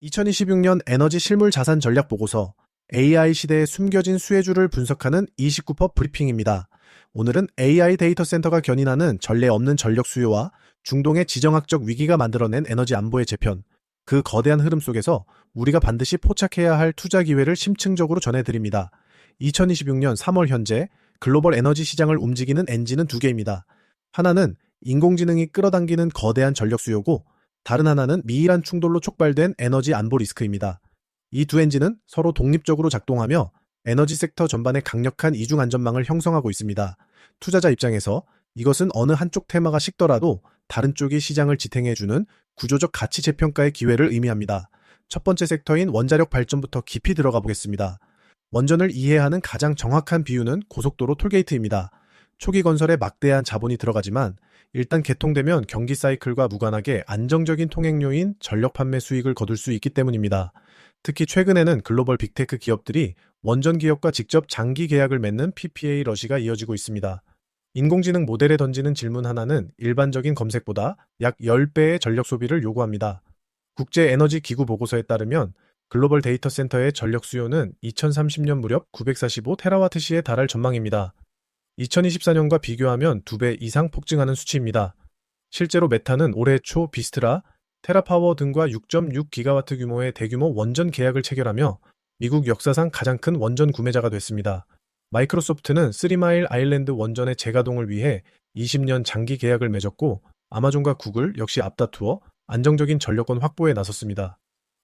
2026년 에너지 실물 자산 전략 보고서 AI 시대의 숨겨진 수혜주를 분석하는 29% 브리핑입니다. 오늘은 AI 데이터 센터가 견인하는 전례 없는 전력 수요와 중동의 지정학적 위기가 만들어낸 에너지 안보의 재편, 그 거대한 흐름 속에서 우리가 반드시 포착해야 할 투자 기회를 심층적으로 전해드립니다. 2026년 3월 현재 글로벌 에너지 시장을 움직이는 엔진은 두 개입니다. 하나는 인공지능이 끌어당기는 거대한 전력 수요고, 다른 하나는 미이란 충돌로 촉발된 에너지 안보 리스크입니다. 이 두 엔진은 서로 독립적으로 작동하며 에너지 섹터 전반에 강력한 이중 안전망을 형성하고 있습니다. 투자자 입장에서 이것은 어느 한쪽 테마가 식더라도 다른 쪽이 시장을 지탱해주는 구조적 가치 재평가의 기회를 의미합니다. 첫 번째 섹터인 원자력 발전부터 깊이 들어가 보겠습니다. 원전을 이해하는 가장 정확한 비유는 고속도로 톨게이트입니다. 초기 건설에 막대한 자본이 들어가지만 일단 개통되면 경기 사이클과 무관하게 안정적인 통행료인 전력 판매 수익을 거둘 수 있기 때문입니다. 특히 최근에는 글로벌 빅테크 기업들이 원전 기업과 직접 장기 계약을 맺는 PPA 러시가 이어지고 있습니다. 인공지능 모델에 던지는 질문 하나는 일반적인 검색보다 약 10배의 전력 소비를 요구합니다. 국제에너지기구 보고서에 따르면 글로벌 데이터 센터의 전력 수요는 2030년 무렵 945테라와트시에 달할 전망입니다. 2024년과 비교하면 2배 이상 폭증하는 수치입니다. 실제로 메타는 올해 초 비스트라, 테라파워 등과 6.6기가와트 규모의 대규모 원전 계약을 체결하며 미국 역사상 가장 큰 원전 구매자가 됐습니다. 마이크로소프트는 3마일 아일랜드 원전의 재가동을 위해 20년 장기 계약을 맺었고, 아마존과 구글 역시 앞다투어 안정적인 전력권 확보에 나섰습니다.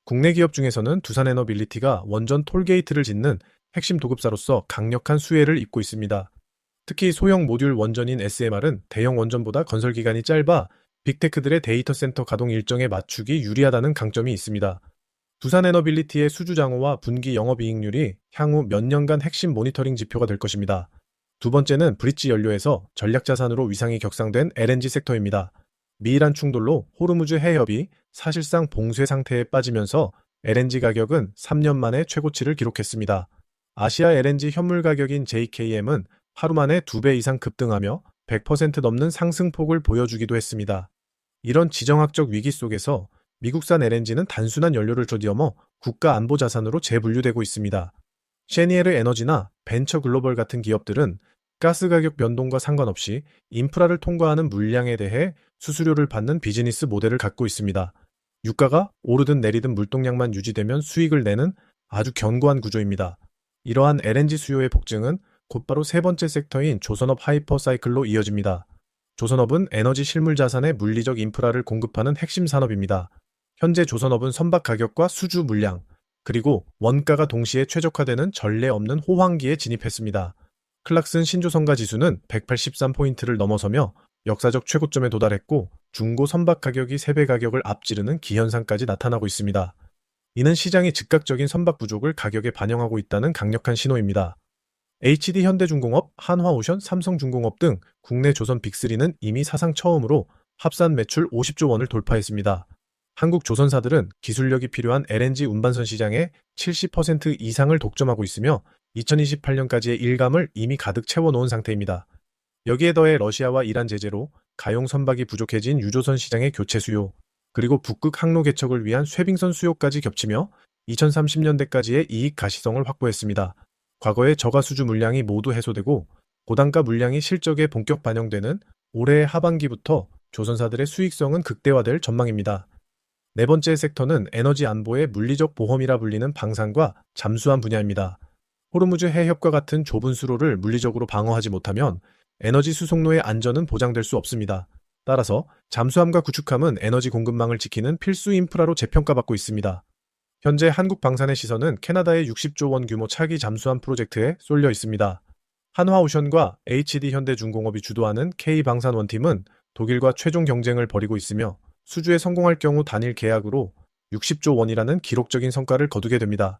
국내 기업 중에서는 두산에너빌리티가 원전 톨게이트를 짓는 핵심 도급사로서 강력한 수혜를 입고 있습니다. 특히 소형 모듈 원전인 SMR은 대형 원전보다 건설 기간이 짧아 빅테크들의 데이터 센터 가동 일정에 맞추기 유리하다는 강점이 있습니다. 두산에너빌리티의 수주 장호와 분기 영업이익률이 향후 몇 년간 핵심 모니터링 지표가 될 것입니다. 두 번째는 브릿지 연료에서 전략자산으로 위상이 격상된 LNG 섹터입니다. 미이란 충돌로 호르무즈 해협이 사실상 봉쇄 상태에 빠지면서 LNG 가격은 3년 만에 최고치를 기록했습니다. 아시아 LNG 현물 가격인 JKM은 하루 만에 2배 이상 급등하며 100% 넘는 상승폭을 보여주기도 했습니다. 이런 지정학적 위기 속에서 미국산 LNG는 단순한 연료를 뛰어넘어 국가 안보 자산으로 재분류되고 있습니다. 셰니에르 에너지나 벤처 글로벌 같은 기업들은 가스 가격 변동과 상관없이 인프라를 통과하는 물량에 대해 수수료를 받는 비즈니스 모델을 갖고 있습니다. 유가가 오르든 내리든 물동량만 유지되면 수익을 내는 아주 견고한 구조입니다. 이러한 LNG 수요의 폭증은 곧바로 세 번째 섹터인 조선업 하이퍼 사이클로 이어집니다. 조선업은 에너지 실물 자산의 물리적 인프라를 공급하는 핵심 산업입니다. 현재 조선업은 선박 가격과 수주 물량, 그리고 원가가 동시에 최적화되는 전례 없는 호황기에 진입했습니다. 클락슨 신조선가 지수는 183포인트를 넘어서며 역사적 최고점에 도달했고, 중고 선박 가격이 3배 가격을 앞지르는 기현상까지 나타나고 있습니다. 이는 시장이 즉각적인 선박 부족을 가격에 반영하고 있다는 강력한 신호입니다. HD 현대중공업, 한화오션, 삼성중공업 등 국내 조선 빅3는 이미 사상 처음으로 합산 매출 50조 원을 돌파했습니다. 한국 조선사들은 기술력이 필요한 LNG 운반선 시장의 70% 이상을 독점하고 있으며 2028년까지의 일감을 이미 가득 채워놓은 상태입니다. 여기에 더해 러시아와 이란 제재로 가용 선박이 부족해진 유조선 시장의 교체 수요, 그리고 북극 항로 개척을 위한 쇄빙선 수요까지 겹치며 2030년대까지의 이익 가시성을 확보했습니다. 과거의 저가 수주 물량이 모두 해소되고 고단가 물량이 실적에 본격 반영되는 올해 하반기부터 조선사들의 수익성은 극대화될 전망입니다. 네 번째 섹터는 에너지 안보의 물리적 보험이라 불리는 방산과 잠수함 분야입니다. 호르무즈 해협과 같은 좁은 수로를 물리적으로 방어하지 못하면 에너지 수송로의 안전은 보장될 수 없습니다. 따라서 잠수함과 구축함은 에너지 공급망을 지키는 필수 인프라로 재평가받고 있습니다. 현재 한국 방산의 시선은 캐나다의 60조 원 규모 차기 잠수함 프로젝트에 쏠려 있습니다. 한화오션과 HD 현대중공업이 주도하는 K방산 원팀은 독일과 최종 경쟁을 벌이고 있으며 수주에 성공할 경우 단일 계약으로 60조 원이라는 기록적인 성과를 거두게 됩니다.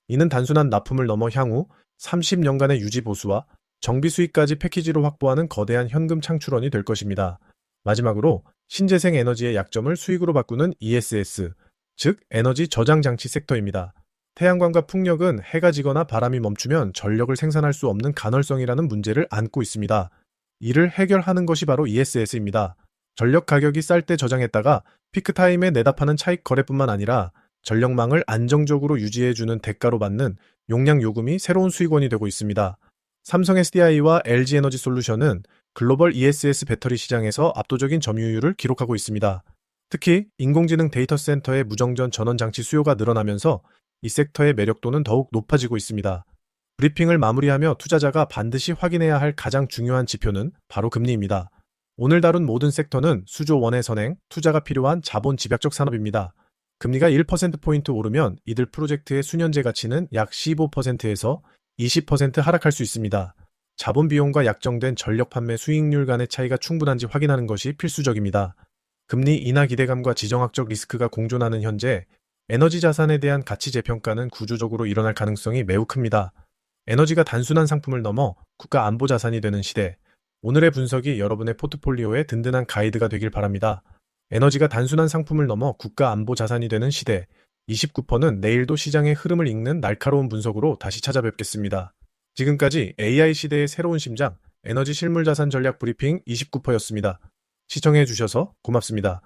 이는 단순한 납품을 넘어 향후 30년간의 유지 보수와 정비 수익까지 패키지로 확보하는 거대한 현금 창출원이 될 것입니다. 마지막으로 신재생 에너지의 약점을 수익으로 바꾸는 ESS, 즉 에너지 저장 장치 섹터입니다. 태양광과 풍력은 해가 지거나 바람이 멈추면 전력을 생산할 수 없는 간헐성이라는 문제를 안고 있습니다. 이를 해결하는 것이 바로 ESS입니다. 전력 가격이 쌀 때 저장했다가 피크타임에 내다 파는 차익 거래뿐만 아니라 전력망을 안정적으로 유지해주는 대가로 받는 용량 요금이 새로운 수익원이 되고 있습니다. 삼성 SDI와 LG 에너지 솔루션은 글로벌 ESS 배터리 시장에서 압도적인 점유율을 기록하고 있습니다. 특히 인공지능 데이터 센터의 무정전 전원 장치 수요가 늘어나면서 이 섹터의 매력도는 더욱 높아지고 있습니다. 브리핑을 마무리하며 투자자가 반드시 확인해야 할 가장 중요한 지표는 바로 금리입니다. 오늘 다룬 모든 섹터는 수조 원의 선행, 투자가 필요한 자본 집약적 산업입니다. 금리가 1%포인트 오르면 이들 프로젝트의 수년제 가치는 약 15%에서 20% 하락할 수 있습니다. 자본 비용과 약정된 전력 판매 수익률 간의 차이가 충분한지 확인하는 것이 필수적입니다. 금리 인하 기대감과 지정학적 리스크가 공존하는 현재 에너지 자산에 대한 가치 재평가는 구조적으로 일어날 가능성이 매우 큽니다. 에너지가 단순한 상품을 넘어 국가 안보 자산이 되는 시대. 오늘의 분석이 여러분의 포트폴리오에 든든한 가이드가 되길 바랍니다. 에너지가 단순한 상품을 넘어 국가 안보 자산이 되는 시대. 29%는 내일도 시장의 흐름을 읽는 날카로운 분석으로 다시 찾아뵙겠습니다. 지금까지 AI 시대의 새로운 심장, 에너지 실물 자산 전략 브리핑 29%였습니다. 시청해주셔서 고맙습니다.